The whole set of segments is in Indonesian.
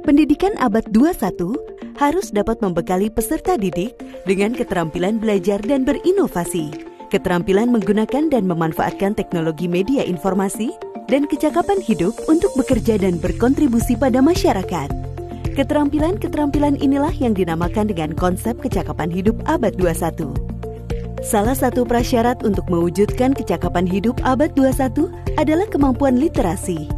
Pendidikan abad 21 harus dapat membekali peserta didik dengan keterampilan belajar dan berinovasi, keterampilan menggunakan dan memanfaatkan teknologi media informasi, dan kecakapan hidup untuk bekerja dan berkontribusi pada masyarakat. Keterampilan-keterampilan inilah yang dinamakan dengan konsep kecakapan hidup abad 21. Salah satu prasyarat untuk mewujudkan kecakapan hidup abad 21 adalah kemampuan literasi.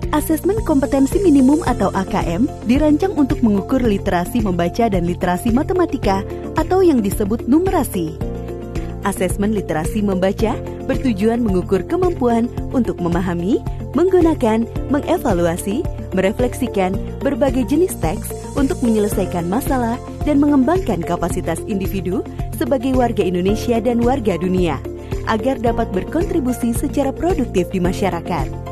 Asesmen kompetensi minimum atau AKM dirancang untuk mengukur literasi membaca dan literasi matematika atau yang disebut numerasi. Asesmen literasi membaca bertujuan mengukur kemampuan untuk memahami, menggunakan, mengevaluasi, merefleksikan berbagai jenis teks untuk menyelesaikan masalah dan mengembangkan kapasitas individu sebagai warga Indonesia dan warga dunia, agar dapat berkontribusi secara produktif di masyarakat.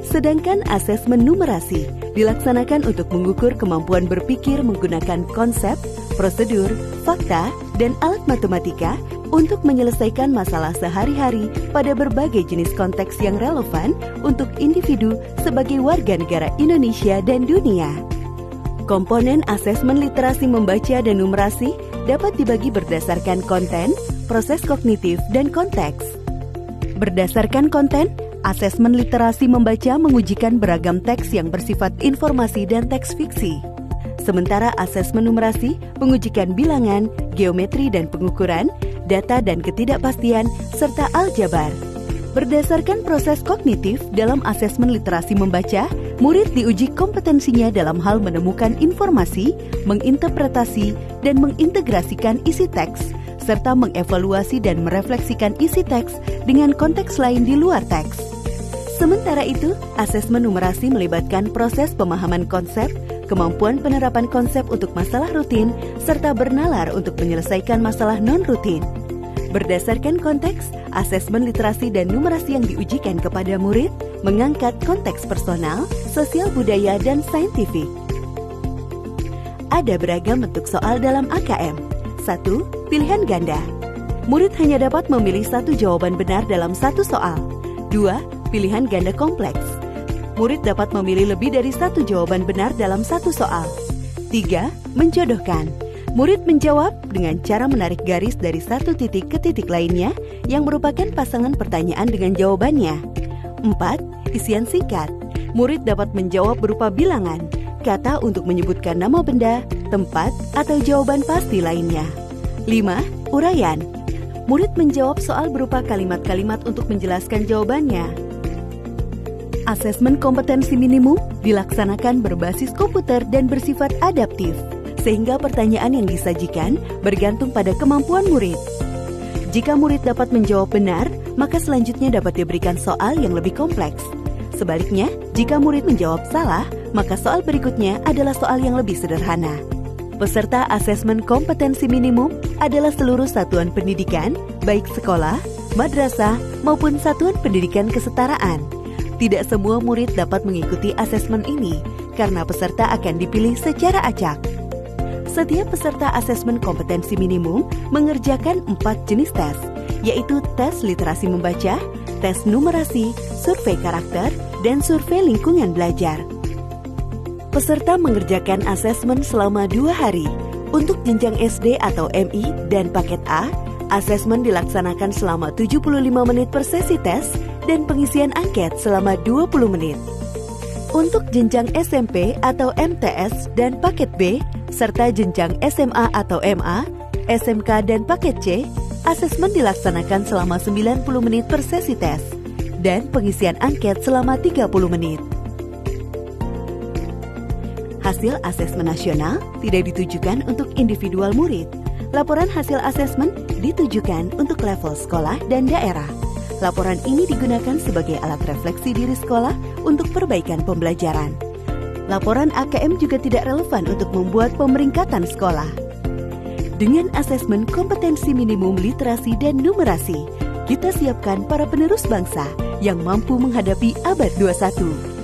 Sedangkan asesmen numerasi dilaksanakan untuk mengukur kemampuan berpikir menggunakan konsep, prosedur, fakta, dan alat matematika untuk menyelesaikan masalah sehari-hari pada berbagai jenis konteks yang relevan untuk individu sebagai warga negara Indonesia dan dunia. Komponen asesmen literasi membaca dan numerasi dapat dibagi berdasarkan konten, proses kognitif, dan konteks. Berdasarkan konten, asesmen literasi membaca mengujikan beragam teks yang bersifat informasi dan teks fiksi. Sementara asesmen numerasi mengujikan bilangan, geometri dan pengukuran, data dan ketidakpastian, serta aljabar. Berdasarkan proses kognitif dalam asesmen literasi membaca, murid diuji kompetensinya dalam hal menemukan informasi, menginterpretasi, dan mengintegrasikan isi teks, serta mengevaluasi dan merefleksikan isi teks dengan konteks lain di luar teks. Sementara itu, asesmen numerasi melibatkan proses pemahaman konsep, kemampuan penerapan konsep untuk masalah rutin, serta bernalar untuk menyelesaikan masalah non-rutin. Berdasarkan konteks, asesmen literasi dan numerasi yang diujikan kepada murid mengangkat konteks personal, sosial budaya, dan saintifik. Ada beragam bentuk soal dalam AKM. 1. Pilihan ganda. Murid hanya dapat memilih satu jawaban benar dalam satu soal. 2. Pilihan ganda kompleks. Murid dapat memilih lebih dari satu jawaban benar dalam satu soal. 3. Menjodohkan. Murid menjawab dengan cara menarik garis dari satu titik ke titik lainnya yang merupakan pasangan pertanyaan dengan jawabannya. 4. Isian singkat. Murid dapat menjawab berupa bilangan, kata untuk menyebutkan nama benda, tempat, atau jawaban pasti lainnya. 5. Uraian. Murid menjawab soal berupa kalimat-kalimat untuk menjelaskan jawabannya. Asesmen kompetensi minimum dilaksanakan berbasis komputer dan bersifat adaptif, sehingga pertanyaan yang disajikan bergantung pada kemampuan murid. Jika murid dapat menjawab benar, maka selanjutnya dapat diberikan soal yang lebih kompleks. Sebaliknya, jika murid menjawab salah, maka soal berikutnya adalah soal yang lebih sederhana. Peserta asesmen kompetensi minimum adalah seluruh satuan pendidikan, baik sekolah, madrasah, maupun satuan pendidikan kesetaraan. Tidak semua murid dapat mengikuti asesmen ini karena peserta akan dipilih secara acak. Setiap peserta asesmen kompetensi minimum mengerjakan 4 jenis tes, yaitu tes literasi membaca, tes numerasi, survei karakter, dan survei lingkungan belajar. Peserta mengerjakan asesmen selama 2 hari. Untuk jenjang SD atau MI dan paket A, asesmen dilaksanakan selama 75 menit per sesi tes dan pengisian angket selama 20 menit. Untuk jenjang SMP atau MTS dan paket B, serta jenjang SMA atau MA, SMK dan paket C, asesmen dilaksanakan selama 90 menit per sesi tes dan pengisian angket selama 30 menit. Hasil asesmen nasional tidak ditujukan untuk individual murid. Laporan hasil asesmen ditujukan untuk level sekolah dan daerah. Laporan ini digunakan sebagai alat refleksi diri sekolah untuk perbaikan pembelajaran. Laporan AKM juga tidak relevan untuk membuat pemeringkatan sekolah. Dengan asesmen kompetensi minimum literasi dan numerasi, kita siapkan para penerus bangsa yang mampu menghadapi abad 21.